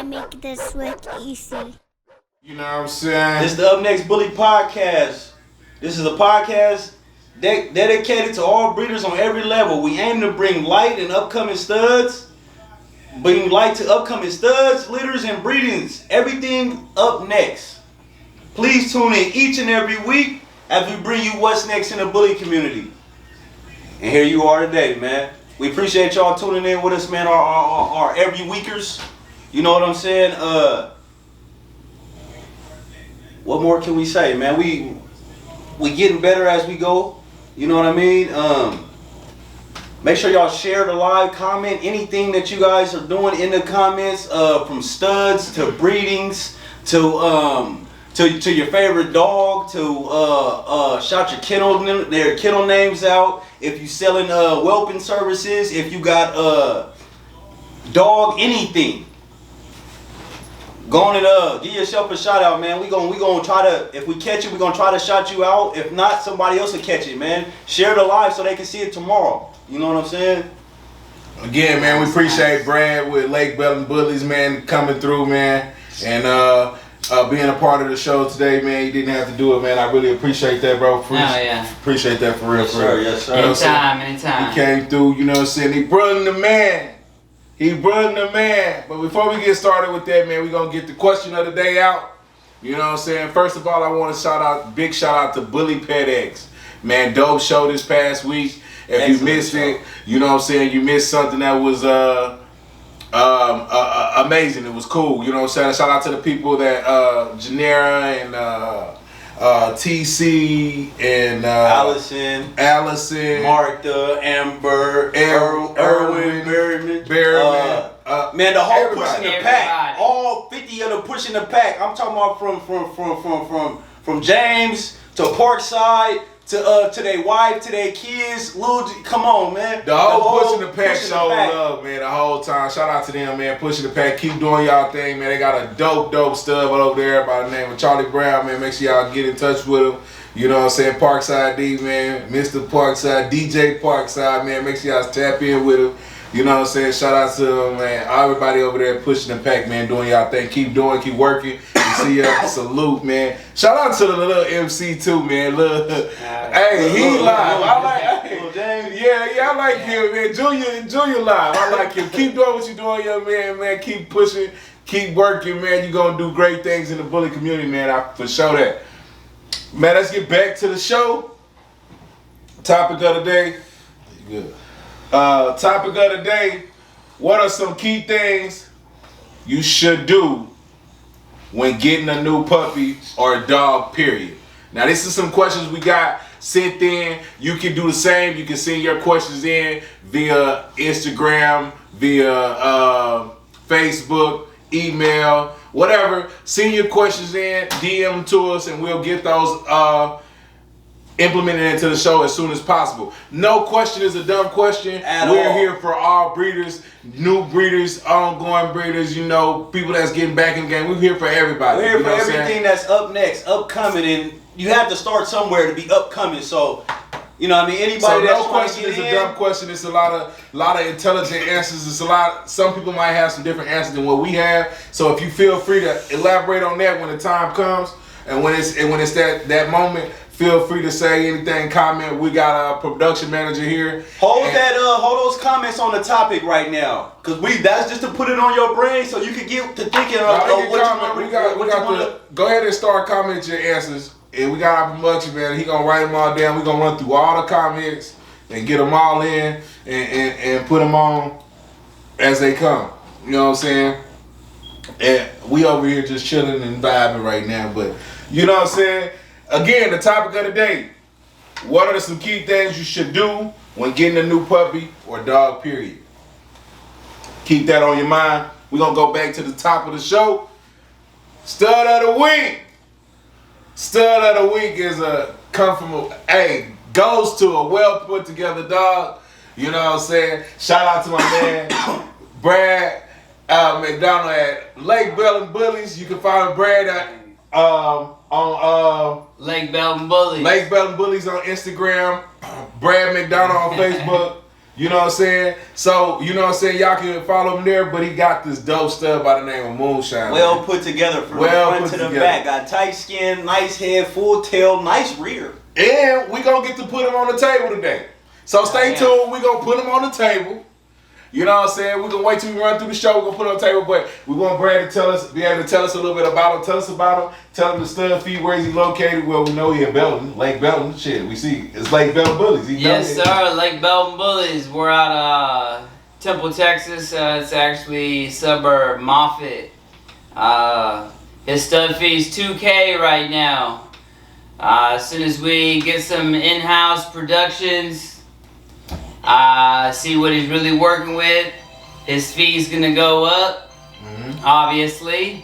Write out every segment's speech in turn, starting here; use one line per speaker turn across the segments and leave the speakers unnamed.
make this work easy.
You know what I'm saying?
This is the Up Next Bully podcast. This is a podcast dedicated to all breeders on every level. We aim to bring light and upcoming studs. Bring light to upcoming studs, litters, and breedings. Everything up next. Please tune in each and every week as we bring you what's next in the bully community. And here you are today, man. We appreciate y'all tuning in with us, man. Our every weekers. You know what I'm saying? What more can we say, man? We getting better as we go. You know what I mean? Make sure y'all share the live, comment anything that you guys are doing in the comments, from studs to breedings to your favorite dog, to shout their kennel names out. If you selling whelping services, if you got dog anything, go on and give yourself a shout out, man. We gonna try to, if we catch it, we gonna try to shout you out. If not, somebody else will catch it, man. Share the live so they can see it tomorrow. You know what I'm saying?
Again, man, we appreciate Brad with Belton Bullies, man, coming through, man, and being a part of the show today, man. You didn't have to do it, man. I really appreciate that, bro. Appreciate that for real,
yes, sir. Yes, sir.
Anytime.
He came through, you know what I'm saying? He brought the man. But before we get started with that, man, we're going to get the question of the day out. You know what I'm saying? First of all, I want to big shout out to Bully Pet X. Man, dope show this past week. If you missed it, you know what I'm saying? You missed something that was amazing. It was cool. You know what I'm saying? Shout out to the people that Janera and TC and Allison,
Martha, Amber, Erwin, Berryman. Man, the whole pushing the pack. All 50 of them pushing the pack. I'm talking about from James to Parkside to their wife, to their kids. Come on, man.
The whole pushing the pack show love, man, the whole time. Shout out to them, man. Pushing the pack. Keep doing y'all thing, man. They got a dope stud over there by the name of Charlie Brown, man. Make sure y'all get in touch with him. You know what I'm saying? Parkside D, man. Mr. Parkside, DJ Parkside, man. Make sure y'all tap in with him. You know what I'm saying? Shout out to them, man. Everybody over there pushing the pack, man. Doing y'all thing. Keep working. See ya. Salute, man. Shout out to the little MC too, man. Hey, he live. I like James. Yeah, I like him, man. Junior live. I like him. Keep doing what you're doing, young man. Keep pushing. Keep working, man. You're going to do great things in the bully community, man. I for sure that. Man, let's get back to the show. Topic of the day. Good. Topic of the day. What are some key things you should do when getting a new puppy or a dog, period? Now, this is some questions we got sent in. You can do the same. You can send your questions in via Instagram, via Facebook, email, whatever. Send your questions in, DM them to us, and we'll get those implemented into the show as soon as possible. No question is a dumb question. We're here for all breeders, new breeders, ongoing breeders, you know, people that's getting back in the game. We're here for everybody.
We're here for everything that's up next, upcoming, and you have to start somewhere to be upcoming. So, you know what I mean? Anybody that's trying to get in. So no question is a dumb question. It's a lot of intelligent answers. It's a lot. Some people might have some different answers than what we have. So if you feel free to elaborate on that when the time comes, and when it's that moment, feel free to say anything, comment. We got a production manager here. Hold those comments on the topic right now, cause that's just to put it on your brain so you can get to thinking of what you want to.
Go ahead and start commenting your answers, and we got our production man. He gonna write them all down. We gonna run through all the comments and get them all in and put them on as they come. You know what I'm saying? And we over here just chilling and vibing right now, but you know what I'm saying? Again, the topic of the day. What are some key things you should do when getting a new puppy or dog, period? Keep that on your mind. We're going to go back to the top of the show. Stud of the week. Stud of the week is goes to a well put together dog. You know what I'm saying? Shout out to my man, Brad McDonald at Belton Bullies. You can find Brad at on
Belton Bullies.
Belton Bullies on Instagram. Brad McDonald on Facebook. You know what I'm saying? So, you know what I'm saying? Y'all can follow him there, but he got this dope stuff by the name of Moonshine.
Well
man.
put together from the front to the back. Got tight skin, nice head, full tail, nice rear.
And we gonna get to put him on the table today. So stay tuned. We gonna put him on the table. You know what I'm saying? We're gonna wait till we run through the show. We're gonna put it on the table, but we want Brad to be able to tell us a little bit about him. Tell us about him. Tell him the stud feed, where is he located? Well, we know he in Belton, Lake Belton. Shit, we see it's Lake Belton Bullies.
Yes, sir. Lake Belton Bullies. We're out of Temple, Texas. It's actually suburb Moffett. His stud feed's 2K right now. As soon as we get some in-house productions, see what he's really working with, his fee's gonna go up, obviously.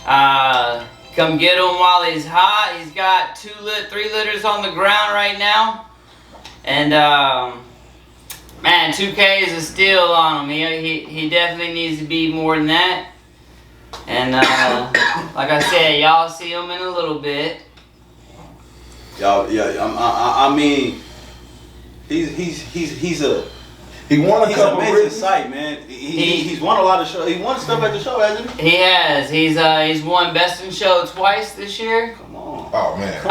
Come get him while he's hot. He's got 3 litters on the ground right now. And man, 2K is a steal on him. He definitely needs to be more than that. And like I said, y'all see him in a little bit.
Y'all, I mean,
he won a couple
amazing sight, man. He's won a lot of shows. He won stuff at the show, hasn't he?
He has. He's won Best in Show twice this year.
Come on.
Oh man.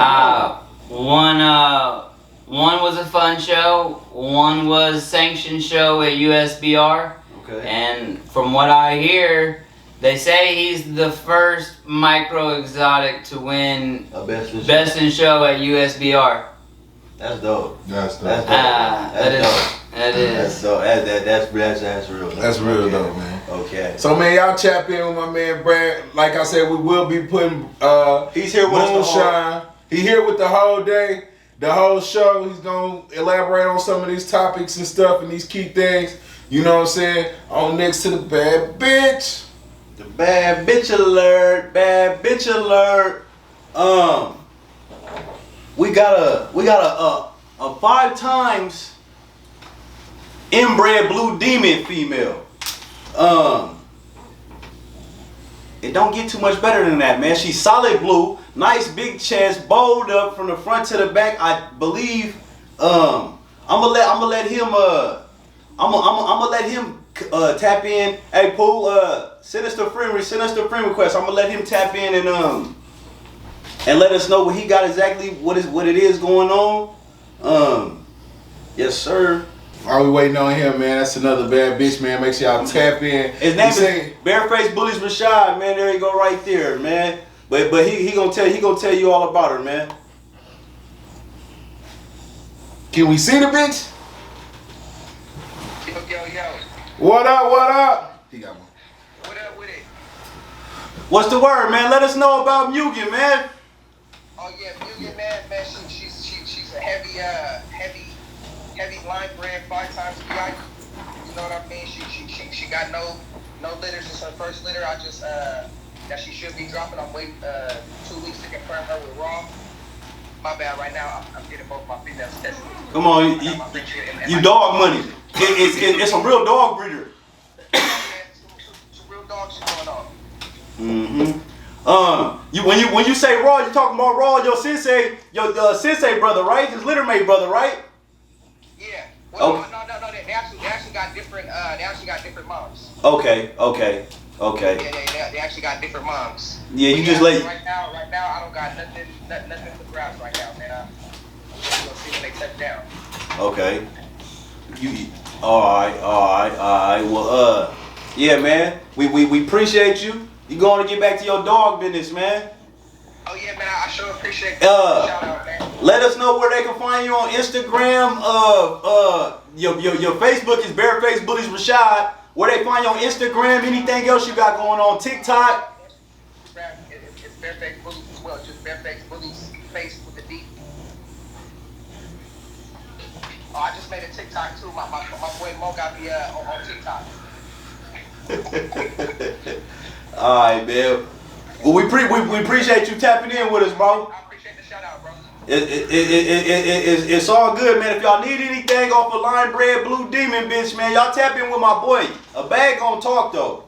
One was a fun show. One was sanctioned show at USBR.
Okay.
And from what I hear, they say he's the first micro exotic to win
a Best
in Show at USBR.
That's dope.
That's dope.
That is.
That's dope. That's real.
That's real though, man.
Okay.
So man, y'all tap in with my man Brad. Like I said, we will be putting
he's here with
Moonshine. He here with the whole day, the whole show. He's gonna elaborate on some of these topics and stuff and these key things. You know what I'm saying? On next to the bad bitch.
The bad bitch alert. Bad bitch alert. We got a 5 times inbred blue demon female. It don't get too much better than that, man. She's solid blue, nice big chest, bowled up from the front to the back. I believe. I'm gonna let him tap in. Hey, Pooh, send us the friend request. I'm gonna let him tap in and let us know what he got exactly, what it is going on. Yes, sir.
While we waiting on him, man, that's another bad bitch, man. Make sure y'all tap in.
His name is Barefaced Bullies Rashad, man. There you go, right there, man. But he gonna tell you all about her, man.
Can we see the bitch?
Yo.
What up? He got one.
What up with it?
What's the word, man? Let us know about Mugen, man.
Oh yeah, Mugen, man, she's a heavy line brand, 5 times PI. You know what I mean? She got no litters. It's her first litter. I just that she should be dropping. I'm waiting 2 weeks to confirm her with raw. My bad. Right now, I'm getting both my females tested.
Come on, you dog money. It's a real dog breeder.
Some real dog shit going on.
When you say raw, you talking about raw, your sensei brother, right? His littermate brother, right?
Yeah. Well, no. They actually got different. They actually got different moms.
Okay.
Yeah. They actually got different moms.
Yeah, you just
right now. I don't got nothing for grabs right now, man. I'm just gonna see when they touch down.
Okay. All right. Well, yeah, man. We appreciate you. You going to get back to your dog business, man.
Oh yeah, man. I sure appreciate it. Shout out, man.
Let us know where they can find you on Instagram. Your Facebook is Barefaced Bullies Rashad. Where they find you on Instagram? Anything else you got going on TikTok?
It's Barefaced Bullies as well. Just Barefaced Bullies face with the D. Oh, I just made a TikTok too. My boy Mo got me on TikTok.
All right, man. Well, we appreciate you tapping in with us, bro.
I appreciate the shout out, bro.
It's all good, man. If y'all need anything off of Line Bread Blue Demon, bitch, man, y'all tap in with my boy. A bag gonna talk though.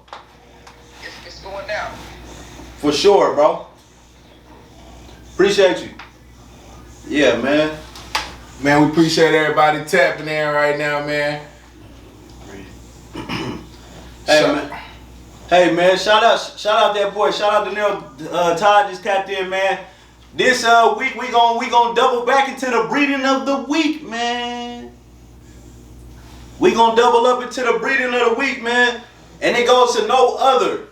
It's going down.
For sure, bro. Appreciate you. Yeah, man.
Man, we appreciate everybody tapping in right now, man.
Hey man, shout out that boy. Shout out to Nero. Todd just tapped in, man. This week we gonna double back into the breeding of the week, man. We gonna double up into the breeding of the week, man. And it goes to no other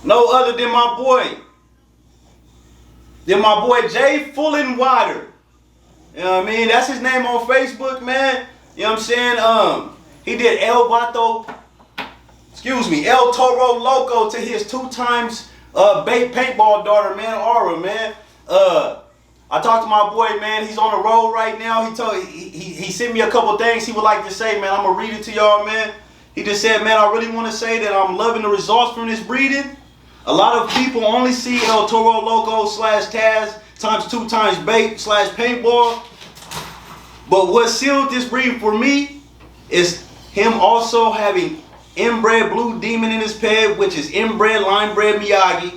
than my boy. Jay Fullenwider. You know what I mean? That's his name on Facebook, man. You know what I'm saying? He did El Toro Loco to his 2 times bait paintball daughter, man, Aura, man. I talked to my boy, man. He's on the road right now. He sent me a couple things he would like to say, man. I'm gonna read it to y'all, man. He just said, man, I really want to say that I'm loving the results from this breeding. A lot of people only see El Toro Loco / Taz times 2 times bait / paintball. But what sealed this breed for me is him also having inbred Blue Demon in his pet, which is inbred Linebred Miyagi.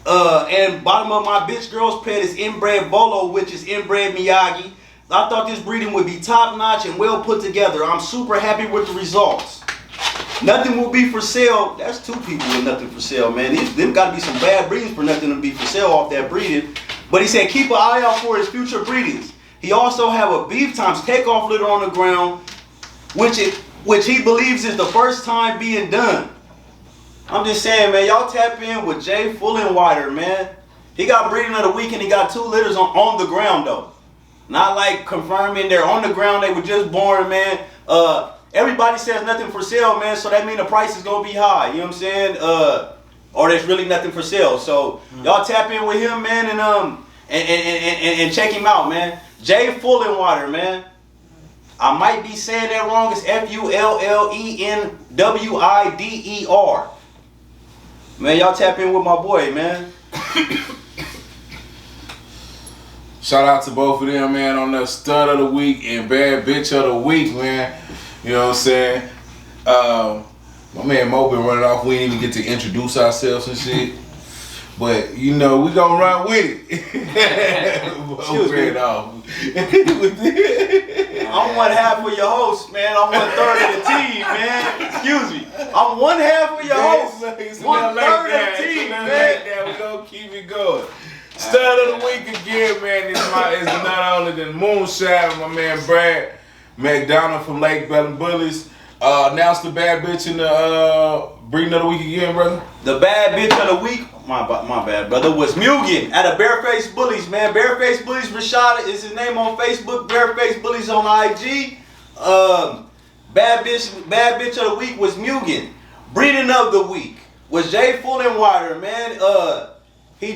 And bottom of my bitch girl's pet is inbred Bolo, which is inbred Miyagi. I thought this breeding would be top notch and well put together. I'm super happy with the results. Nothing will be for sale. That's 2 people with nothing for sale, man. Them got to be some bad breedings for nothing to be for sale off that breeding. But he said keep an eye out for his future breedings. He also have a beef times takeoff litter on the ground, which he believes is the first time being done. I'm just saying, man, y'all tap in with Jay Fullenwider, man. He got breeding of the week and he got 2 litters on the ground, though. Not like confirming they're on the ground, they were just born, man. Everybody says nothing for sale, man, so that means the price is going to be high, you know what I'm saying? Or there's really nothing for sale. So y'all tap in with him, man, and check him out, man. Jay Fullenwider, man. I might be saying that wrong. It's Fullenwider. Man, y'all tap in with my boy, man.
Shout out to both of them, man, on the stud of the week and bad bitch of the week, man. You know what I'm saying? My man Mo been running off. We didn't even get to introduce ourselves and shit. But, you know, we gonna run with it.
Excuse me. I'm 1/2 of your host, man. I'm 1/3 of the team, man. Excuse me. I'm 1/2 of your host. 1/3 of the team, man.
We gonna keep it going. Stud of the week again, man. Is none other than Moonshine, my man Brad McDonald from Lake Belton Bullies. Announced the bad bitch in the breeding of the week again, brother.
The bad bitch of the week, my bad, brother, was Mugen at a Barefaced Bullies, man. Barefaced Bullies, Rashada is his name on Facebook. Barefaced Bullies on IG. Bad bitch of the week was Mugen. Breeding of the week was Jay Fullenwider, man. He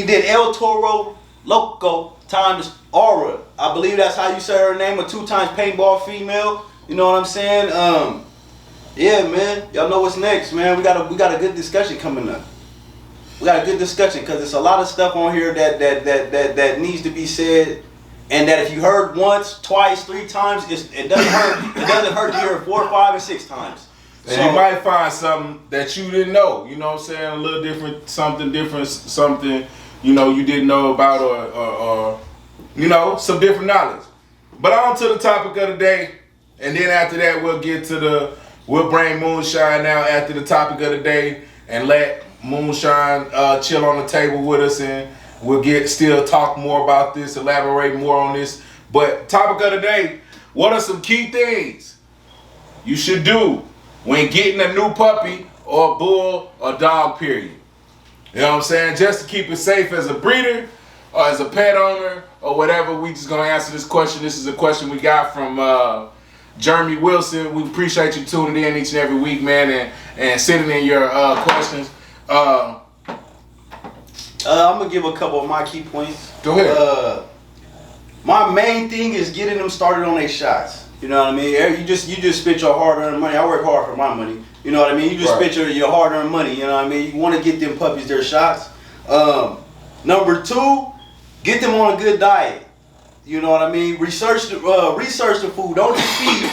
did El Toro Loco times Aura. I believe that's how you say her name. A 2 times paintball female. You know what I'm saying? Yeah, man. Y'all know what's next, man. We got a good discussion coming up. We got a good discussion because there's a lot of stuff on here that needs to be said, and that if you heard once, twice, 3 times, it doesn't hurt. It doesn't hurt to hear it 4, 5, and 6 times.
And so, you might find something that you didn't know. You know what I'm saying? A little different, something you know you didn't know about, or you know, some different knowledge. But on to the topic of the day, and then after that we'll bring Moonshine out after the topic of the day and let Moonshine chill on the table with us, and we'll still talk more about this, elaborate more on this. But topic of the day, what are some key things you should do when getting a new puppy or bull or dog, period? You know what I'm saying? Just to keep it safe as a breeder or as a pet owner or whatever. We just gonna answer this question. This is a question we got from Jeremy Wilson. We appreciate you tuning in each and every week, man, and sending in your questions.
I'm gonna give a couple of my key points.
Go ahead.
My main thing is getting them started on their shots. You know what I mean? You just spent your hard-earned money. I work hard for my money. You know what I mean? You just spent your hard-earned money. You know what I mean? You want to get them puppies their shots. Number 2, get them on a good diet. You know what I mean? Research the food. Don't just feed.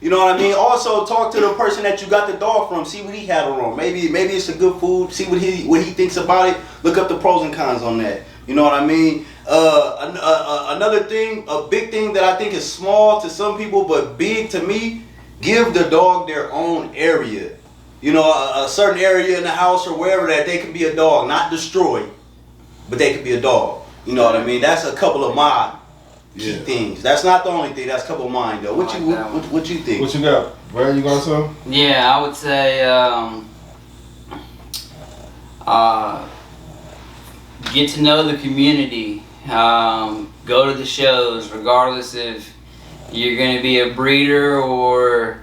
You know what I mean? Also, talk to the person that you got the dog from. See what he had on. Maybe it's a good food. See what he thinks about it. Look up the pros and cons on that. You know what I mean? Another thing, a big thing that I think is small to some people but big to me, give the dog their own area. You know, a certain area in the house or wherever that they can be a dog, not destroyed, but they can be a dog. You know what I mean? That's a couple of my key things. That's not the only thing. That's a couple of mine though. What you think?
What you got? Brad, you got something?
Yeah, I would say get to know the community. Go to the shows, regardless if you're going to be a breeder or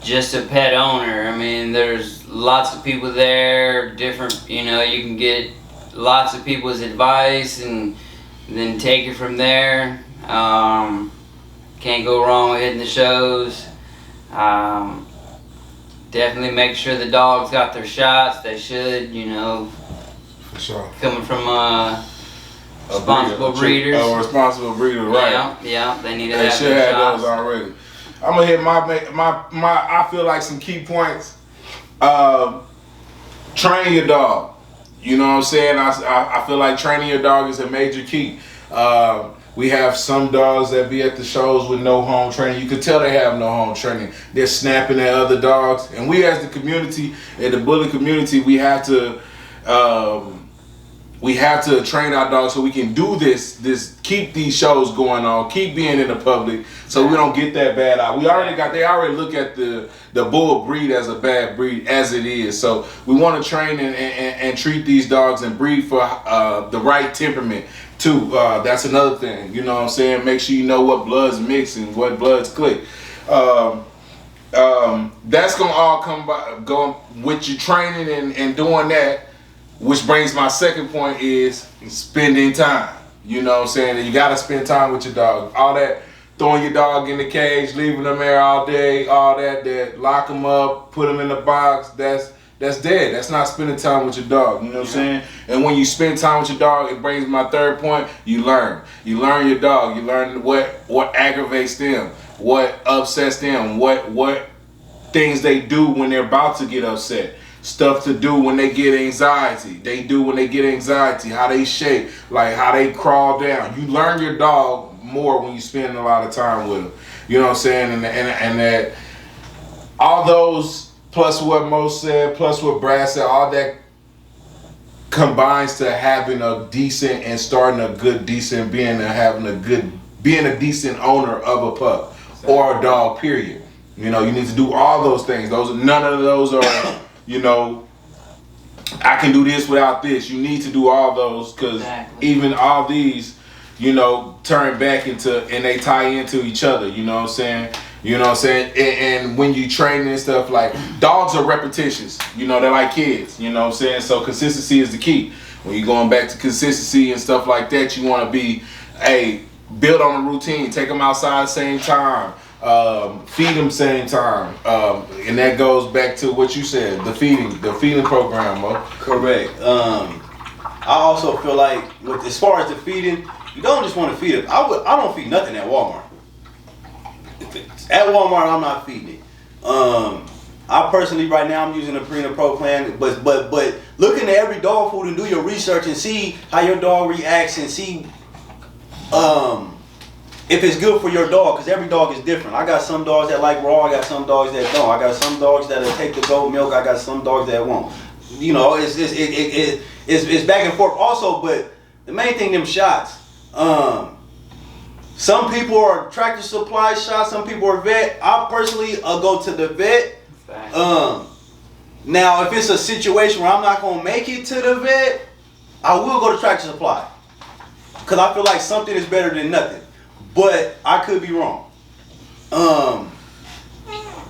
just a pet owner. I mean, there's lots of people there, different, you know, you can get lots of people's advice and then take it from there. Can't go wrong with hitting the shows. Definitely make sure the dogs got their shots. They should, you know.
For sure.
Coming from responsible breeders.
Oh, responsible breeder, right?
Yeah, they need to
They
have
should
their
have
shots.
those already. I'm gonna hit my I feel like some key points. Train your dog. You know what I'm saying? I feel like training your dog is a major key. We have some dogs that be at the shows with no home training. You could tell they have no home training. They're snapping at other dogs. And we as the community, in the bully community, we have to train our dogs so we can do this keep these shows going on, keep being in the public so we don't get that bad out. They already look at the bull breed as a bad breed as it is. So we want to train and treat these dogs and breed for the right temperament too. That's another thing. You know what I'm saying? Make sure you know what bloods mix and what bloods click. That's gonna all go with you training and doing that. Which brings my second point is spending time. You know what I'm saying? You gotta spend time with your dog. All that throwing your dog in the cage, leaving them there all day, all that lock them up, put them in the box, that's dead. That's not spending time with your dog. You know what I'm saying? And when you spend time with your dog, it brings my third point, you learn. You learn your dog. You learn what aggravates them, what upsets them, what things they do when they're about to get upset. Stuff to do when they get anxiety. How they shake, like how they crawl down. You learn your dog more when you spend a lot of time with them. You know what I'm saying? And that all those plus what Mo said, plus what Brad said, all that combines to having a decent and starting a good decent being a decent owner of a pup or a dog. Period. You know, you need to do all those things. None of those are. You know, I can do this without this. You need to do all those because even all these, you know, turn back into and they tie into each other. You know what I'm saying? And when you train and stuff, like dogs are repetitious. You know, they're like kids. You know what I'm saying? So consistency is the key. When you're going back to consistency and stuff like that, you want to be, build on a routine. Take them outside at the same time. Feed them same time, and that goes back to what you said, the feeding program, Mo.
Correct. I also feel like as far as the feeding, you don't just want to feed it. I don't feed nothing at Walmart. At Walmart, I'm not feeding it. I personally right now I'm using a Propane, but looking at every dog food and do your research and see how your dog reacts and see if it's good for your dog, because every dog is different. I got some dogs that like raw, I got some dogs that don't. I got some dogs that'll take the goat milk, I got some dogs that won't. You know, it's back and forth also, but the main thing, them shots. Some people are Tractor Supply shots, some people are vet. I personally go to the vet. Now, if it's a situation where I'm not going to make it to the vet, I will go to Tractor Supply. Because I feel like something is better than nothing. But I could be wrong.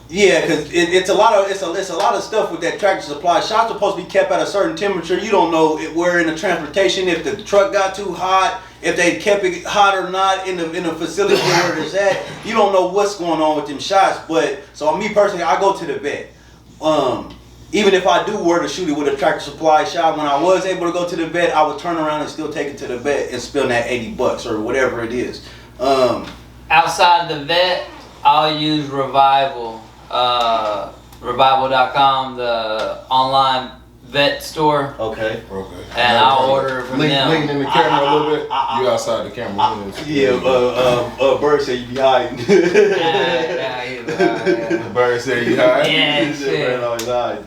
Yeah, because it's a lot of stuff with that Tractor Supply. Shots are supposed to be kept at a certain temperature. You don't know where in the transportation, if the truck got too hot, if they kept it hot or not in the facility where it's at. You don't know what's going on with them shots. But so me personally, I go to the vet. Even if I do were to shoot it with a Tractor Supply shot, when I was able to go to the vet, I would turn around and still take it to the vet and spend that $80 or whatever it is.
Outside the vet, I'll use Revival, Revival.com, the online vet store,
Okay.
and I'll order from them.
Leaning in the camera a little bit. You outside the camera.
Bird said you be hiding.
The bird said you high.
Yeah, shit.
Bird always hiding.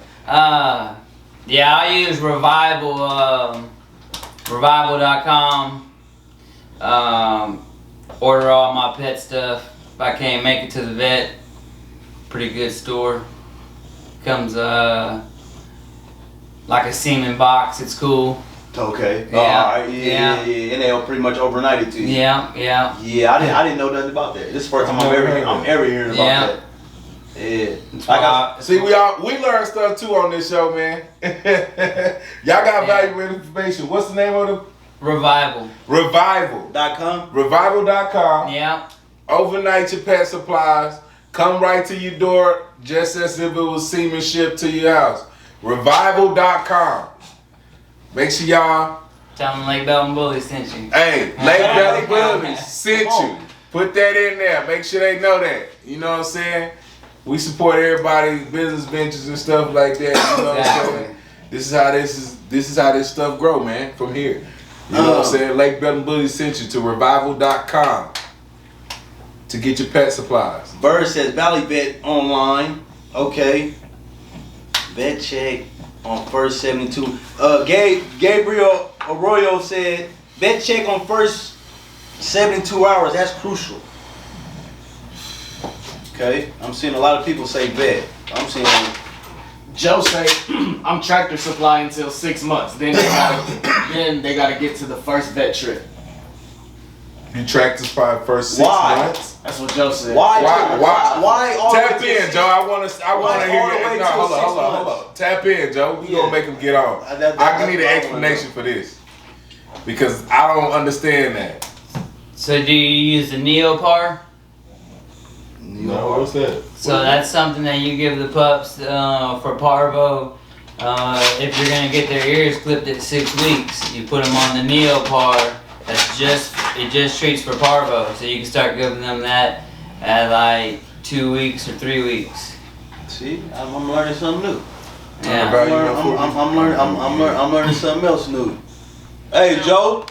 Yeah, I use Revival, Revival.com. Order all my pet stuff. If I can't make it to the vet, pretty good store. Comes like a semen box. It's cool.
Okay.
Yeah.
Alright. Yeah. And they'll pretty much overnight it to you.
Yeah.
Yeah, I didn't know nothing about that. This is the first time I'm ever hearing about that. Yeah.
See, we learn stuff too on this show, man. Y'all got valuable information. What's the name of the
Revival.
Revival.com.
Revival.com.
Yeah.
Overnight your pet supplies. Come right to your door, just as if it was semen shipped to your house. Revival.com. Make sure y'all.
Tell them Lake Belton Bullies sent you.
Hey, Lake Belton Bullies sent you. Put that in there. Make sure they know that. You know what I'm saying? We support everybody's business ventures and stuff like that. You know what I'm saying? This is how this stuff grow, man. From here. You know what I'm saying? Lake Belton Bullies sent you to revival.com to get your pet supplies.
Bird says Valley Vet online. Okay. Vet check on first 72. Gabriel Arroyo said vet check on first 72 hours. That's crucial. Okay. I'm seeing a lot of people say vet. I'm seeing
Joe say I'm Tractor Supply until 6 months. Then they gotta get to the first vet trip.
You Tractor Supply first 6 months?
That's what Joe said.
Why all
Tap
the way
in,
to
Joe. I want to hear you. No, hold on. Tap in, Joe. We gonna make him get on. I need an explanation for this because I don't understand that.
So do you use the Neopar?
No, what's that?
So that's something that you give the pups for parvo. If you're gonna get their ears clipped at 6 weeks, you put them on the Neopar. It just treats for parvo, so you can start giving them that at like 2 weeks or 3 weeks.
See, I'm learning something new.
Yeah.
I'm learning something else new. Hey, Joe.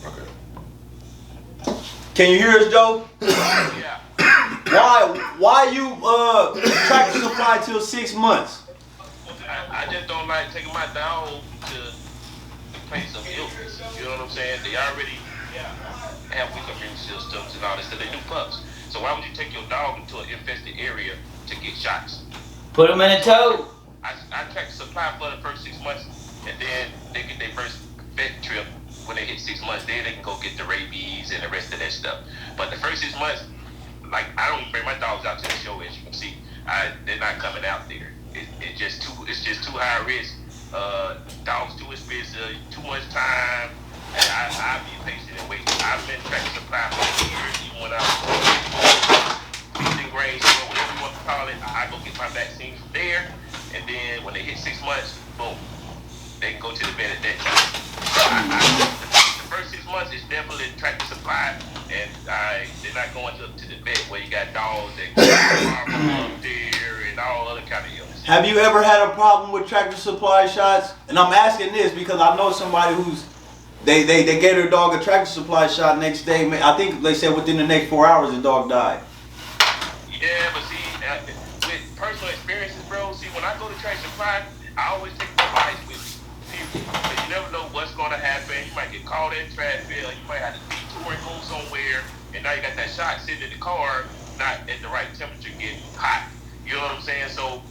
Okay.
Can you hear us, Joe?
Yeah.
Why you Tractor Supply till 6 months?
I just don't like taking my dog to the place of illness. You know what I'm saying? They already have weak immune systems and all this stuff. They do pups. So why would you take your dog into an infested area to get shots?
Put them in a tote.
I Tractor Supply for the first 6 months, and then they get their first vet trip when they hit 6 months. Then they can go get the rabies and the rest of that stuff. But the first 6 months, like I don't even bring my dogs out to the show, as you can see. They're not coming out there. It's just too high risk. Dogs too expensive, too much time. I'll be patient and wait. I've been Tractor Supply for years, even when I was feeding grain, whatever you want to call it. I go get my vaccines there, and then when they hit 6 months, boom, they can go to the vet at that time. So the first 6 months is definitely Tractor Supply, and they're not going to the vet where you got dogs that go up there and all other kind of illness.
Have you ever had a problem with Tractor Supply shots? And I'm asking this because I know somebody who's they gave their dog a Tractor Supply shot next day. I think they said within the next 4 hours the dog died.
Yeah, but see, with personal experiences, bro. See, when I go to Tractor Supply, I always take the advice with me. Because you never know what's going to happen. You might get caught in traffic, or you might have to detour and go somewhere, and now you got that shot sitting in the car, not at the right temperature, getting hot. You know what I'm saying? So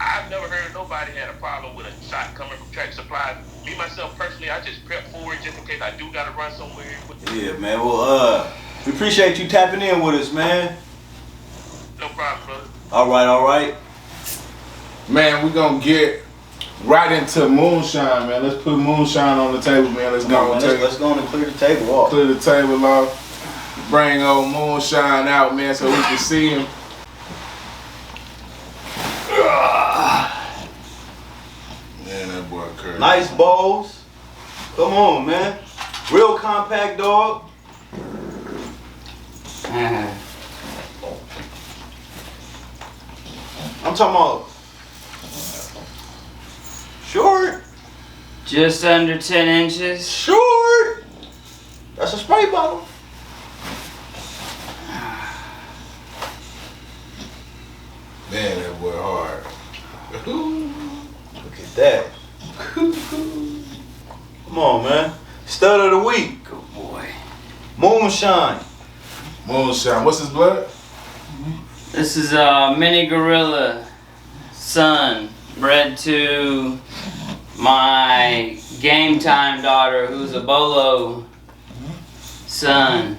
I've never heard nobody had a problem with a shot coming from Tractor Supply. Me, myself, personally, I just prep for it just in case I do got to run somewhere.
Yeah, man. Well, we appreciate you tapping in with us, man.
No problem, brother.
All right.
Man, we're going to get right into Moonshine, man. Let's put Moonshine on the table, man. Let's go
and clear the table off.
Clear the table off. Bring old Moonshine out, man, so we can see him. Man, that boy curved.
Nice bowls. Come on, man. Real compact dog. I'm talking about Short.
Just under 10 inches.
Short. That's a spray bottle.
Man, that boy hard.
Look at that. Come on, man. Stud of the week.
Good boy.
Moonshine.
Moonshine. What's his blood?
This is a mini gorilla son, bred to my game time daughter, who's a bolo son.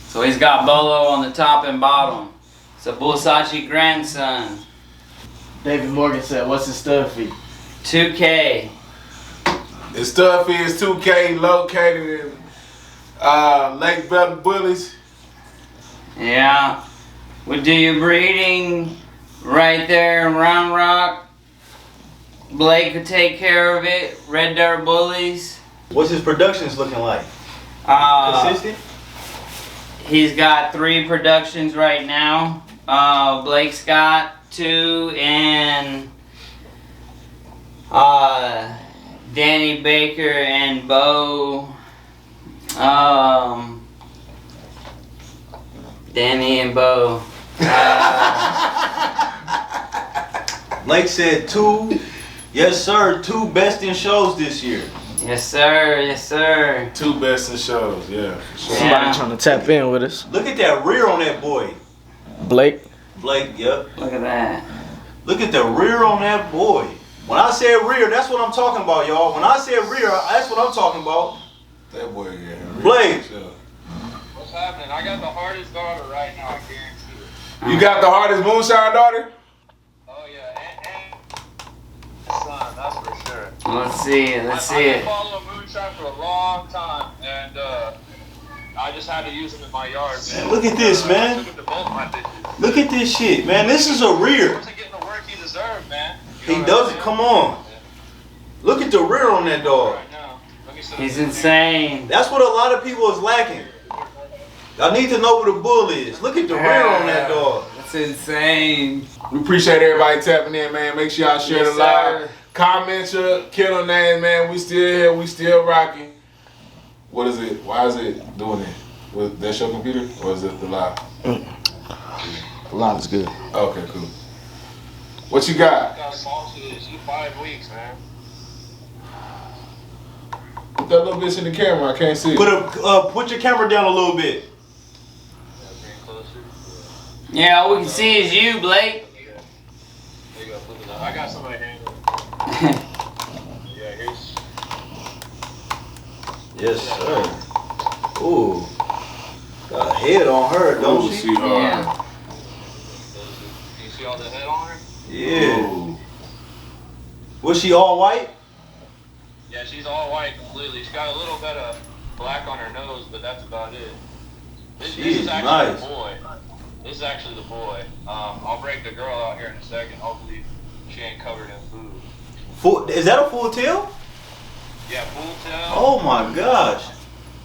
So he's got bolo on the top and bottom. It's a Bulsachi grandson.
David Morgan said, what's his stud fee?
2K.
His stuff is 2K, located in Lake Belton, Bullies.
Yeah. We do your breeding right there in Round Rock. Blake could take care of it. Red Dirt Bullies.
What's his productions looking like? Consistent?
He's got 3 productions right now. Blake's got 2, and Danny Baker and Bo. Danny and Bo.
Blake said 2. Yes, sir. 2 best in shows this year.
Yes, sir. Yes, sir.
2 best in shows, yeah. For sure.
Somebody
Yeah.
trying to tap in with us.
Look at that rear on that boy.
Blake.
Blake, yep.
Look at that.
Look at the rear on that boy. When I said rear, that's what I'm talking about, y'all. When I said rear, that's what I'm talking about.
That boy, yeah.
Blake.
What's happening? I got the hardest daughter right now, I guarantee it.
You got the hardest Moonshine daughter?
Oh yeah, and son, that's for sure.
Let's see it. Let's see
I've
it.
been following Moonshine for a long time, and I just had to use him in my yard, man.
Look at this, man.
I took him to both my bitches.
Look at this shit, man. This is a
He
rear.
wasn't getting the work he deserved, man. You
He
know what
does
I'm
it.
saying?
Come on. Look at the rear on that dog.
Right now. Let me see.
He's insane.
That's what a lot of people is lacking. Y'all need to know what a bull is. Look at the rear on that dog.
That's insane.
We appreciate everybody tapping in, man. Make sure y'all share
Yes,
the live.
sir.
Comment your killer name, man. We still here. We still rocking. What is it? Why is it doing it? Was that your computer or is it the live?
The line is good.
Okay, cool. What you got?
Got a small shit. She 5 weeks, man.
Put that little bitch in the camera. I can't see it.
Put your camera down a little bit.
Yeah, bring it closer.
Yeah, all we can see is you, Blake.
There you go. Flip it up. I got somebody handling it. Yeah, here's.
Yes, sir. Ooh. Got a head on her, don't
Ooh,
she?
sweetheart.
Yeah.
Do you see all the head on her?
Yeah.
Ooh.
Was she all white?
Yeah, she's all white completely. She's got a little bit of black on her nose, but that's about it. This
Jeez,
is actually
nice.
the boy. This is actually the boy. I'll break the girl out here in a second. Hopefully she ain't covered in food.
Full, is that a full tail?
Yeah, full tail.
Oh my gosh.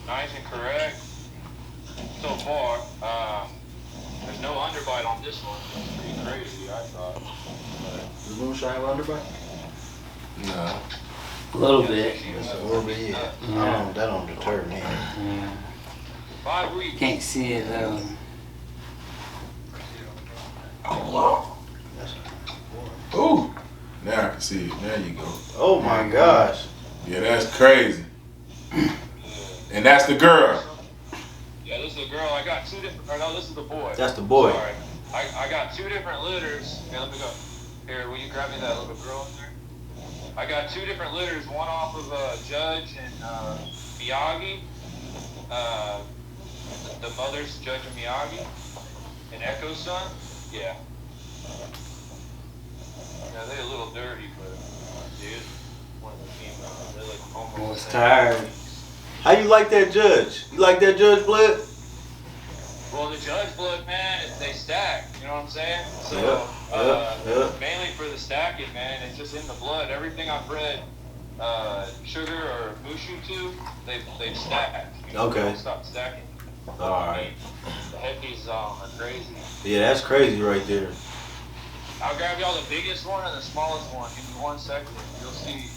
Nice and correct. So far, there's no underbite on this one. It's pretty crazy, I thought.
Is Moonshine underbite?
No.
A little bit.
Just a little bit, yeah.
Yeah.
That don't deter me.
Yeah.
5 weeks.
Can't see it though.
Ooh. Now I can see it. There you go.
Oh my gosh.
Yeah, that's crazy. And that's the girl.
Yeah, this is the girl. I got 2 different. Or no, this is the boy.
That's the boy.
Sorry. I got 2 different litters. Here, let me go. Here, will you grab me that little girl in there? I got 2 different litters. One off of Judge and Miyagi. The mother's Judge and Miyagi. And Echo's son. Yeah. Yeah, they're a little dirty, but dude, one of the females. They're like
I
almost.
was tired.
How you like that Judge? You like that Judge blood?
Well, the Judge blood, man, they stack. You know what I'm saying? So,
Yeah.
mainly for the stacking, man, it's just in the blood. Everything I've bred sugar or mushu to, they've stacked. You know,
Okay.
They don't stop stacking.
Alright.
The head pieces are crazy.
Yeah, that's crazy right there.
I'll grab y'all the biggest one and the smallest one. Give me 1 second. You'll see.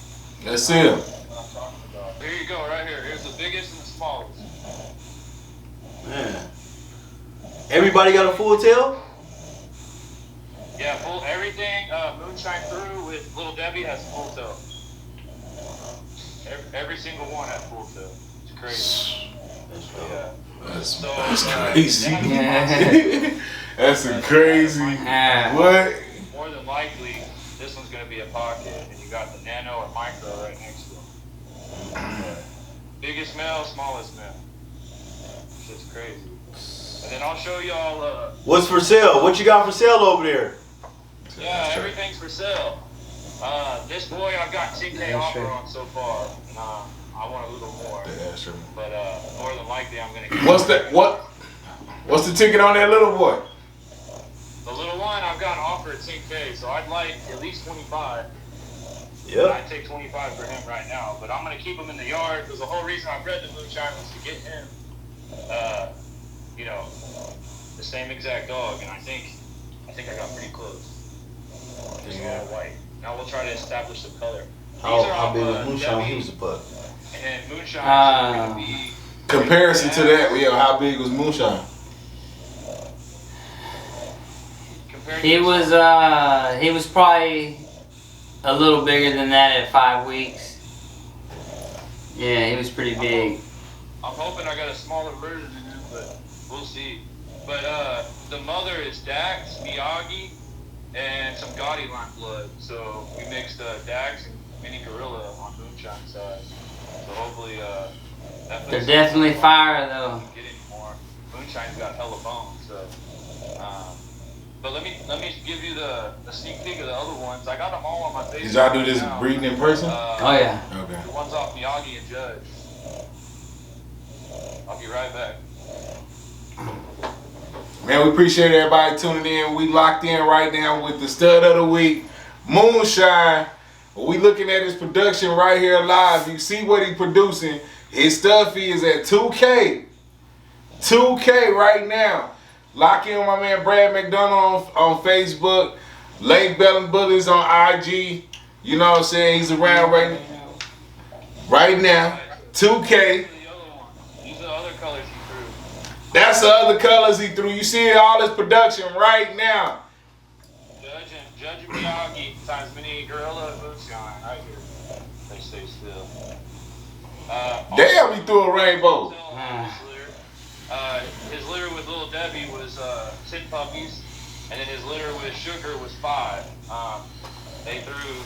Let's see him.
What I'm talking about. Here you go, right here. Here's the biggest and the smallest.
Man. Everybody got a full tail?
Yeah, full everything. Moonshine through with Little Debbie has full tail. Every single one has full tail. It's crazy. Yeah.
That's
So,
crazy.
Yeah.
That's a crazy.
Yeah.
What?
More than likely, this one's gonna be a pocket, and you got the nano or micro right next to them. Biggest male, smallest male. Shit's crazy. And then I'll show y'all.
What's for sale? What you got for sale over there?
Yeah, everything's for sale. This boy I've got 10K offer on so far. And, I want a little more.
Yeah, sure.
But more than likely I'm gonna get.
What's that? What's the ticket on that little boy?
The little one I've got an offer at 10K, so I'd like at least 25.
Yep.
I'd take 25 for him right now, but I'm gonna keep him in the yard because the whole reason I bred the Moonshine was to get him, you know, the same exact dog, and I think I got pretty close. Just all white. Now we'll try to establish some color.
How big was Moonshine? He was a pup.
And Moonshine's gonna be.
Comparison to that, yeah, how big was Moonshine?
He was probably a little bigger than that at 5 weeks. Yeah, he was pretty big.
I'm hoping I got a smaller version than him, but we'll see. But the mother is Dax, Miyagi, and some Gotti line blood. So we mixed Dax and Mini Gorilla on Moonshine's side. So hopefully that
They're definitely fire though.
Get any more. Moonshine's got hella bones, so. But let me give you the sneak peek of the other ones. I got them all on my Facebook.
Did y'all do this
now.
breeding in person?
Oh yeah.
Okay.
The ones off Miyagi and Judge. I'll be right back.
Man, we appreciate everybody tuning in. We locked in right now with the stud of the week, Moonshine. We looking at his production right here live. You see what he producing. His stuff is at 2K. 2K right now. Lock in with my man Brad McDonough on Facebook. Lake Belton Bullies on IG. You know what I'm saying? He's around right now. 2K.
These are the other colors he threw.
That's the other colors he threw. You see all his production right now.
Judge and Miyagi times Mini Gorilla and Moonshine right here. They stay still.
Damn, he threw a rainbow.
His litter with Little Debbie was 10 puppies, and then his litter with Sugar was 5. They threw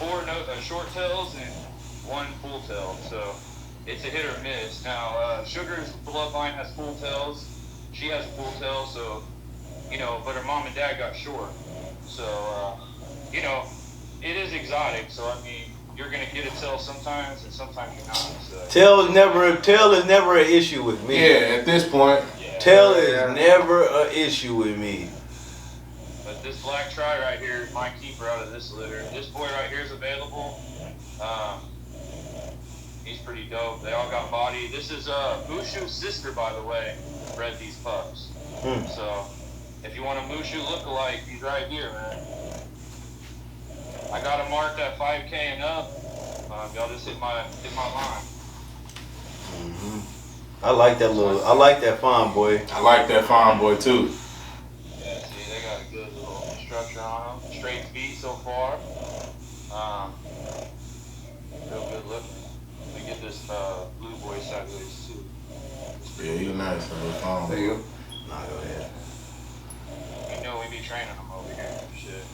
4 short tails and 1 full tail, so it's a hit or miss. Now, Sugar's bloodline has full tails. She has a full tail, so, you know, but her mom and dad got short. So, you know, it is exotic, so I mean, you're gonna get a tail sometimes, and sometimes you're not. So.
Tail is never an issue with me.
Yeah, at this point.
Yeah.
Tail is never an issue with me.
But this black tri right here is my keeper out of this litter. This boy right here is available. He's pretty dope. They all got body. This is Mushu's sister, by the way, bred these pups. So if you want a Mushu lookalike, he's right here, man. I got him marked at 5K and up. Y'all just hit my line.
I like that farm boy.
I like that farm boy too.
Yeah, see, they got a good little structure on them. Straight feet so far. Real good looking. Let me get this blue boy sideways too.
Yeah, he's nice.
There you go.
Nah, go ahead.
You know we be training them over here. Shit.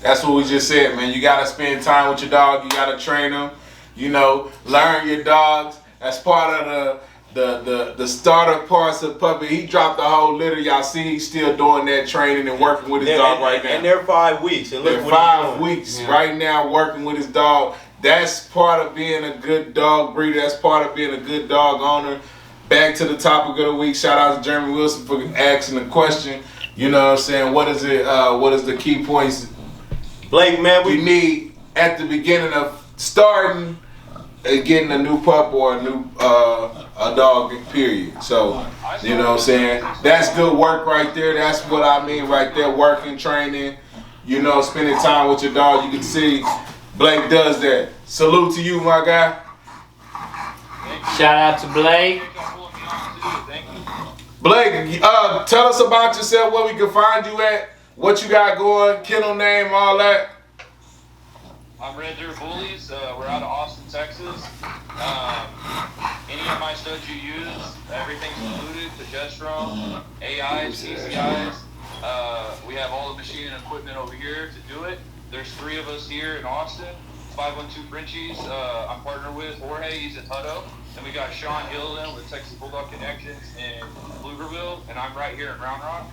That's what we just said, man. You gotta spend time with your dog. You gotta train them. You know, learn your dogs. That's part of the starter parts of puppy. He dropped the whole litter. Y'all see he's still doing that training and working with his dog right now.
And they're 5 weeks. And look
they're
what
5 weeks right now working with his dog. That's part of being a good dog breeder. That's part of being a good dog owner. Back to the topic of the week. Shout out to Jeremy Wilson for asking the question. You know what I'm saying? What is it? What is the key points
Blake, man,
we need at the beginning of starting getting a new pup or a new a dog, period. So You know what I'm saying? That's good work right there. That's what I mean right there. Working, training, you know, spending time with your dog. You can see Blake does that. Salute to you, my guy.
Shout out to Blake.
Blake, tell us about yourself, where we can find you at, what you got going, kennel name, all that.
I'm Red Dirt Bullies. We're out of Austin, Texas. Any of my studs you use, everything's included, progesterone, AIs, TCIs. We have all the machine and equipment over here to do it. There's 3 of us here in Austin. 512 Frenchies. I'm partnered with Jorge, he's in Toro. Then we got Sean Gilliland with Texas Bulldog Connections in Pflugerville, and I'm right here in Round Rock,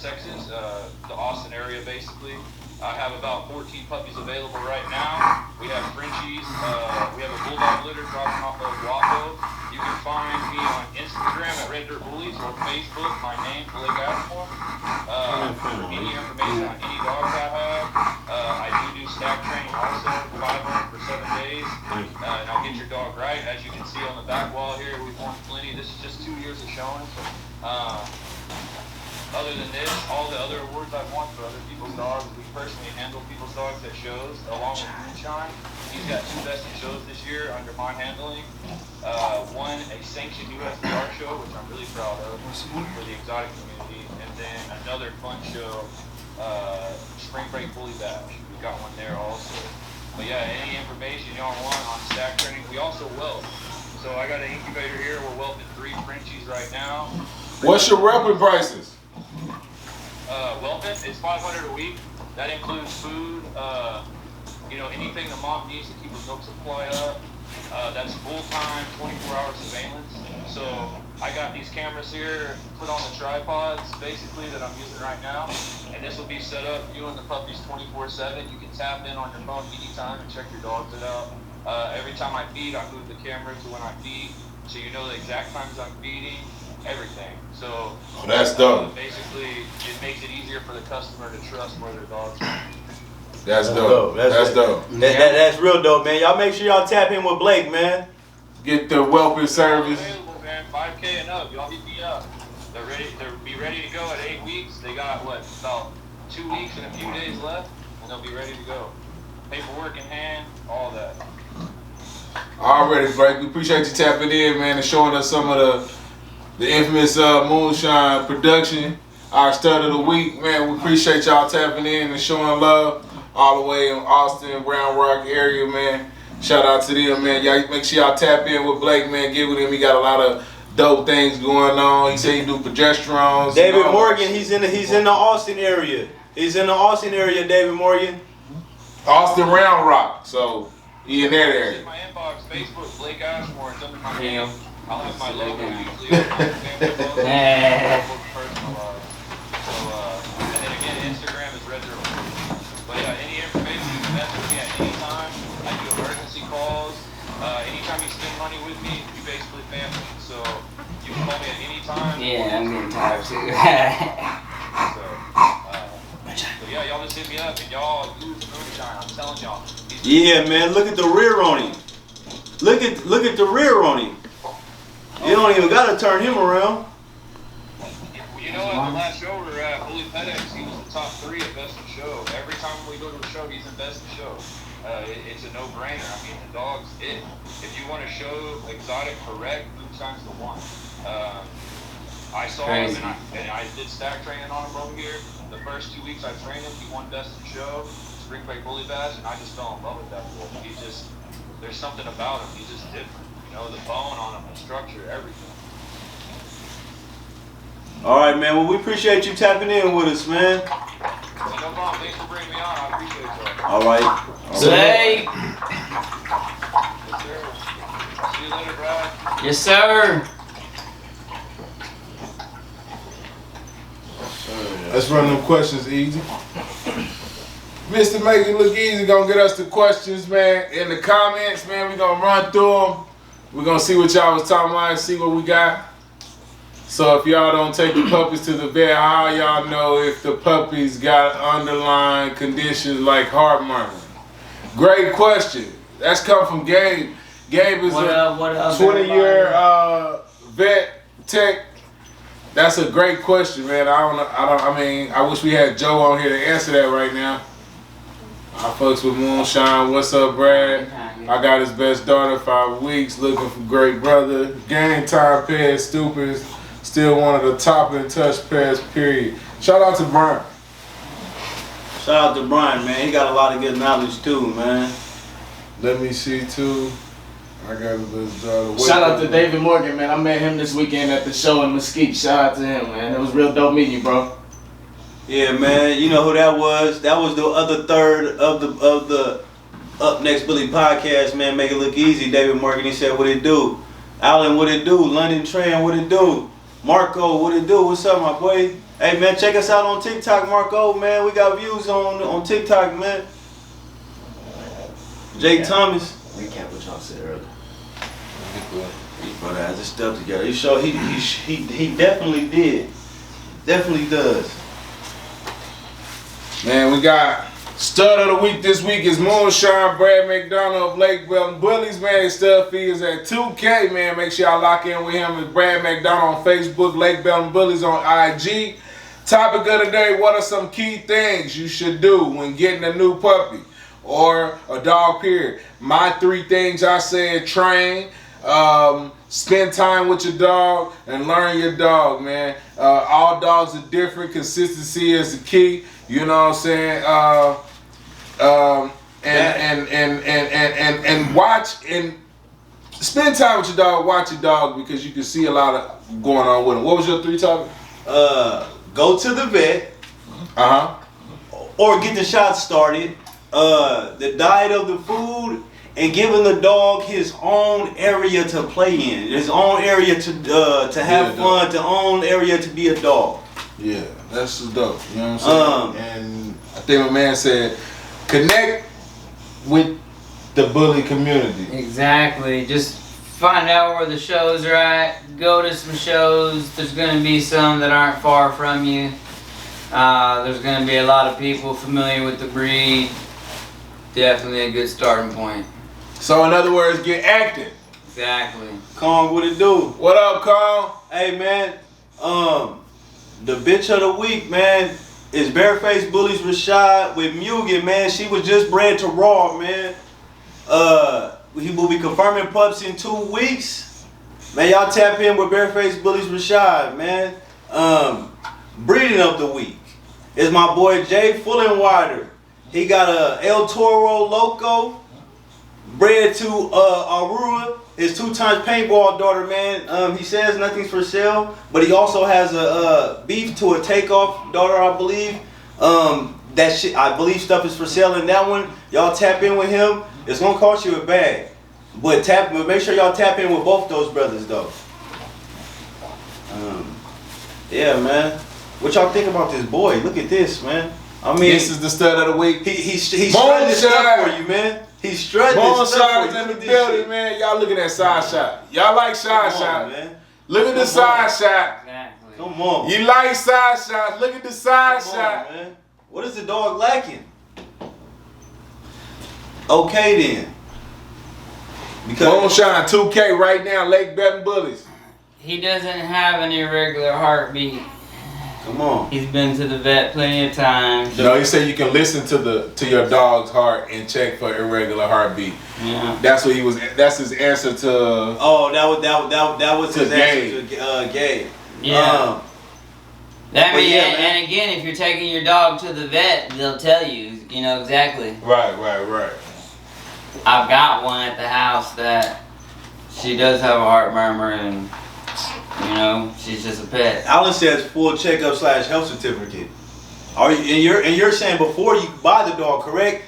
Texas, the Austin area basically. I have about 14 puppies available right now. We have Frenchies. We have a Bulldog litter dropping off of Loco. You can find me on Instagram at Red Dirt Bullies or Facebook, my name, Blake Ashmore. Any information on any dogs I have. I do stack training also, 500 for 7 days. And I'll get your dog right. As you can see on the back wall here, we've won plenty. This is just 2 years of showing. Other than this, all the other awards I've won for other people's dogs, we personally handle people's dogs at shows, along with Moonshine. He's got 2 best in shows this year under my handling. One, a sanctioned USDR show, which I'm really proud of for the exotic community. And then another fun show, Spring Break Bully Bash. We got one there also. But yeah, any information y'all want on stack training, we also whelp. So I got an incubator here, we're whelping 3 Frenchies right now.
What's your whelping prices?
Whelping is $500 a week. That includes food, you know, anything the mom needs to keep her milk supply up. That's full-time, 24-hour surveillance. So I got these cameras here put on the tripods, basically, that I'm using right now. And this will be set up, you and the puppies 24/7. You can tap in on your phone anytime and check your dogs out. Every time I feed, I move the camera to when I feed, so you know the exact times I'm feeding. Everything. So
that's dope.
Basically, it makes it easier for the customer to trust where their dogs are.
That's dope. That's dope.
That's real dope, man. Y'all make sure y'all tap in with Blake, man.
Get the whelping service.
Available, man. 5K and up. Y'all hit me up. They're ready. They'll be ready to go at 8 weeks. They got about 2 weeks and a few days left, and they'll be ready to go. Paperwork in hand, all that.
Already, Blake. We appreciate you tapping in, man, and showing us some of the infamous Moonshine production, our stud of the week, man. We appreciate y'all tapping in and showing love all the way in Austin, Round Rock area, man. Shout out to them, man. Y'all make sure y'all tap in with Blake, man. Get with him. He got a lot of dope things going on. He said he do progesterones.
David Morgan, he's in the Austin area. He's in the Austin area, David Morgan.
Austin, Round Rock. So he in that area.
In my inbox, Facebook, Blake Ashmore, it's under my name. I'll have my logo usually on my family logo. Personalized. So, and then again, Instagram is Red Dirt. But yeah, any information you can message me at any time. I do emergency calls. Anytime you spend money with me, you basically family. So you can call me at any time.
Yeah, I'm getting tired too.
So yeah, y'all just hit me up and y'all use Moonshine. I'm telling y'all.
Yeah, man. Look at the rear on him. Look at the rear on him. You don't even gotta turn him around.
You know, at the last show we were at, Bully FedEx, he was the top 3 at Best in Show. Every time we go to a show, he's in Best in Show. It's a no-brainer. I mean, the dog's it. If you want to show exotic correct, Moonshine's the one. I saw him and I did stack training on him over here. The first 2 weeks I trained him, he won Best in Show, Spring Break Bully Bash, and I just fell in love with that boy. There's something about him. He's just different. You know, the bone on him, the structure, everything.
All right, man. Well, we appreciate you tapping in with us, man.
No problem. Thanks for bringing me on. I appreciate y'all.
All right.
Slay.
Yes, sir. See you later, Brad.
Yes, sir.
Let's run them questions easy. Mr. Make It Look Easy gonna get us the questions, man. In the comments, man, we gonna run through them. We're gonna see what y'all was talking about and see what we got. So if y'all don't take the puppies to the vet, how y'all know if the puppies got underlying conditions like heart murmur? Great question. That's come from Gabe. Gabe is a 20-year vet tech. That's a great question, man. I wish we had Joe on here to answer that right now. I fucks with Moonshine. What's up, Brad? I got his best daughter, 5 weeks, looking for great brother. Game time pairs, stupid. Still one of the top in touch pairs, period. Shout out to Brian.
Shout out to Brian, man. He got a lot of good knowledge too, man.
Let me see too. I got his best daughter.
Shout out to David Morgan, man. I met him this weekend at the show in Mesquite. Shout out to him, man. It was real dope meeting you, bro.
Yeah, man. You know who that was? That was the other third of the Up Next Bully podcast, man. Make it look easy. David Morgan, he said, what it do? Alan, what it do? London Tran, what it do? Marco, what it do? What's up, my boy? Hey, man, check us out on TikTok, Marco, man. We got views on TikTok, man. Jake Thomas.
Recap what y'all said earlier.
He put his stuff together. He definitely did. Definitely does.
Man, we got stud of the week this week is Moonshine, Brad McDonald of Lake Belton Bullies, man. His stud fee is at 2K, man. Make sure y'all lock in with him. It's Brad McDonald on Facebook, Lake Belton Bullies on IG. Topic of the day, what are some key things you should do when getting a new puppy or a dog, period? My 3 things I said: train, spend time with your dog, and learn your dog, man. All dogs are different. Consistency is the key. You know what I'm saying? And watch and spend time with your dog. Watch your dog because you can see a lot of going on with him. What was your 3 topics?
Go to the vet. Or get the shot started. The diet of the food, and giving the dog his own area to play in, his own area to have fun, to own area to be a dog.
Yeah, that's dope. You know what I'm saying? And I think my man said, connect with the bully community.
Exactly. Just find out where the shows are at. Go to some shows. There's going to be some that aren't far from you. There's going to be a lot of people familiar with the breed. Definitely a good starting point.
So in other words, get active.
Exactly.
Kong, what it do?
What up, Kong?
Hey, man. The bitch of the week, man, is Barefaced Bullies Rashad with Mugen, man. She was just bred to Raw, man. He will be confirming pups in 2 weeks. Man, y'all tap in with Barefaced Bullies Rashad, man. Breeding of the week is my boy Jay Fullenwider. He got a El Toro Loco, bred to Aurora. His 2-time paintball daughter, man. He says nothing's for sale, but he also has a beef to a takeoff daughter, I believe. That shit, I believe stuff is for sale in that one. Y'all tap in with him. It's gonna cost you a bag, but make sure y'all tap in with both those brothers, though. Yeah, man. What y'all think about this boy? Look at this, man. I mean,
this is the stud of the week.
He's strutting this stuff for you, man. He's strutting this stuff for you.
in the building, man. Y'all look at that side shot. Y'all like side shot,
man.
Look at the side shot.
Exactly.
Come on.
You like side shots. Look at the side shot.
Man. What is the dog lacking? Okay then. Because
Moonshine 2K right now, Lake Belton Bullies.
He doesn't have an irregular heartbeat.
come on.
He's been to the vet plenty of times.
No, he said you can listen to your dog's heart and check for irregular heartbeat.
Yeah.
That's what he was. That's his answer to.
Oh, that was his answer to Gabe.
Yeah.
Yeah,
and again, if you're taking your dog to the vet, they'll tell you, you know exactly.
Right.
I've got one at the house that she does have a heart murmur, and you know she's just a pet.
Alan says full checkup / health certificate. Are you? And you're saying before you buy the dog, correct,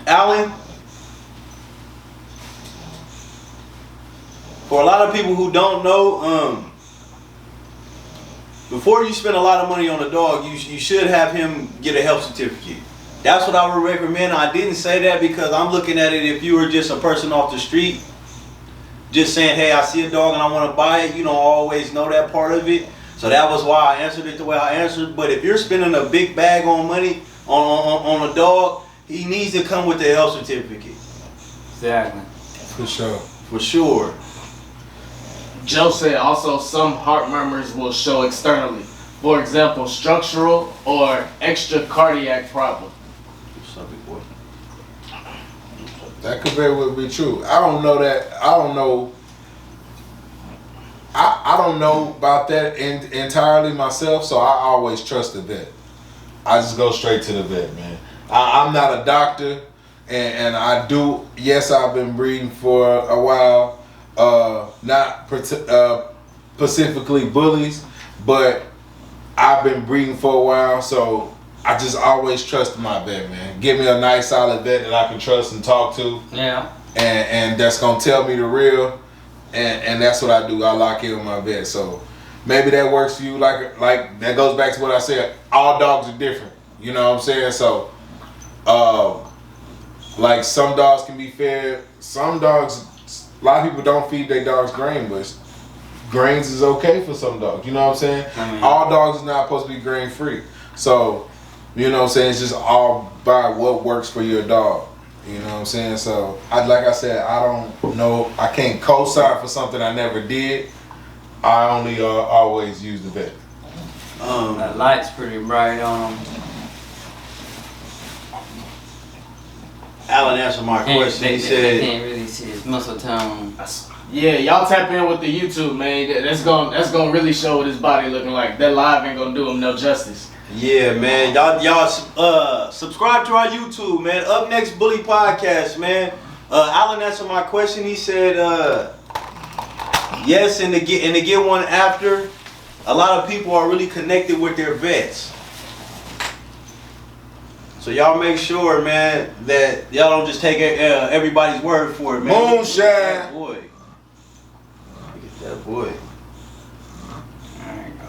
Alan? For a lot of people who don't know, before you spend a lot of money on a dog, you should have him get a health certificate. That's what I would recommend. I didn't say that because I'm looking at it if you were just a person off the street, just saying, hey, I see a dog and I want to buy it. You don't always know that part of it. So that was why I answered it the way I answered. But if you're spending a big bag on money on a dog, he needs to come with the health certificate.
Exactly.
For sure.
For sure.
Joe said also some heart murmurs will show externally. For example, structural or extra cardiac problem.
What's up, big boy?
That could very well be true. I don't know that. I don't know. I don't know about that entirely myself, so I always trust the vet. I just go straight to the vet, man. I'm not a doctor, and I do. Yes, I've been breeding for a while. Not specifically bullies, but I've been breeding for a while, so I just always trust my vet, man. Give me a nice, solid vet that I can trust and talk to.
Yeah.
And that's gonna tell me the real, and that's what I do. I lock in with my vet. So maybe that works for you. Like that goes back to what I said. All dogs are different. You know what I'm saying? So, like some dogs can be fed. Some dogs, a lot of people don't feed their dogs grain, but grains is okay for some dogs. You know what I'm saying? All dogs is not supposed to be grain free. So, you know what I'm saying? It's just all by what works for your dog. You know what I'm saying? So, like I said, I don't know. I can't co-sign for something I never did. I only always use the vet.
That light's pretty bright on him.
Alan answered my question. He said,
they can't really see his muscle tone.
Yeah, y'all tap in with the YouTube, man. That's gonna really show what his body looking like. That live ain't gonna do him no justice.
yeah, man. Y'all subscribe to our YouTube, man. Up Next Bully Podcast, man. Alan answered my question. He said, yes, and to get one after, a lot of people are really connected with their vets. So y'all make sure, man, that y'all don't just take everybody's word for it, man.
Moonshine.
Look at that boy.
There you go.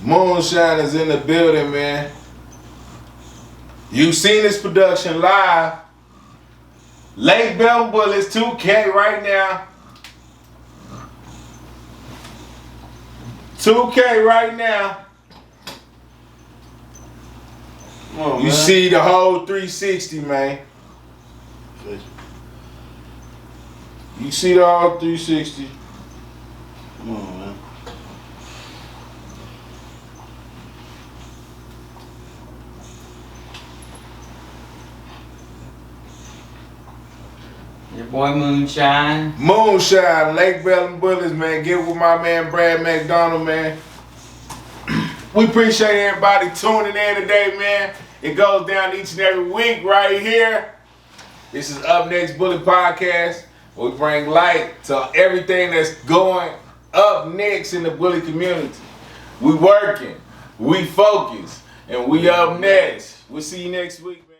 Moonshine is in the building, man. You've seen this production live. Lake Belton Bullies 2K right now. 2K right now.
Come on,
You
man.
see the whole 360, man. You see the whole 360.
Come on, man.
Your boy Moonshine.
Moonshine, Lake Belton Bullies, man. Get with my man Brad McDonald, man. We appreciate everybody tuning in today, man. It goes down each and every week right here. This is Up Next Bully Podcast, where we bring light to everything that's going up next in the bully community. We working, we focus, and we up next. We'll see you next week, man.